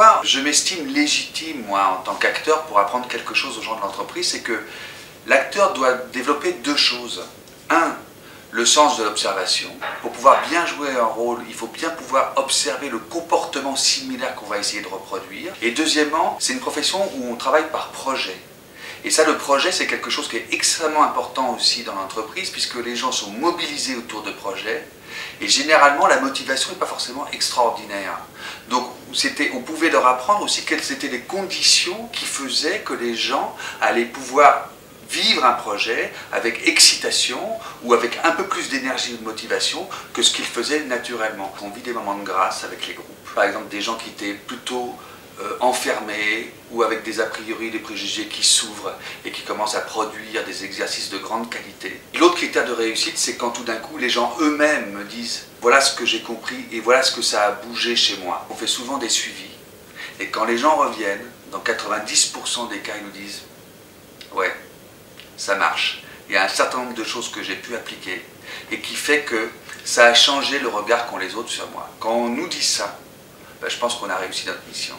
pourquoi je m'estime légitime, moi, en tant qu'acteur, pour apprendre quelque chose aux gens de l'entreprise, c'est que l'acteur doit développer deux choses. Un, le sens de l'observation. Pour pouvoir bien jouer un rôle, il faut bien pouvoir observer le comportement similaire qu'on va essayer de reproduire. Et deuxièmement, c'est une profession où on travaille par projet. Et ça, le projet, c'est quelque chose qui est extrêmement important aussi dans l'entreprise, puisque les gens sont mobilisés autour de projets. Et généralement, la motivation n'est pas forcément extraordinaire. Donc, on pouvait leur apprendre aussi quelles étaient les conditions qui faisaient que les gens allaient pouvoir vivre un projet avec excitation ou avec un peu plus d'énergie ou de motivation que ce qu'ils faisaient naturellement. On vit des moments de grâce avec les groupes. Par exemple, des gens qui étaient plutôt enfermés ou avec des a priori, des préjugés qui s'ouvrent et qui commencent à produire des exercices de grande qualité. L'autre critère de réussite, c'est quand tout d'un coup les gens eux-mêmes me disent « voilà ce que j'ai compris et voilà ce que ça a bougé chez moi ». On fait souvent des suivis et quand les gens reviennent, dans 90% des cas, ils nous disent « ouais, ça marche, il y a un certain nombre de choses que j'ai pu appliquer et qui fait que ça a changé le regard qu'ont les autres sur moi ». Quand on nous dit ça, ben, je pense qu'on a réussi notre mission.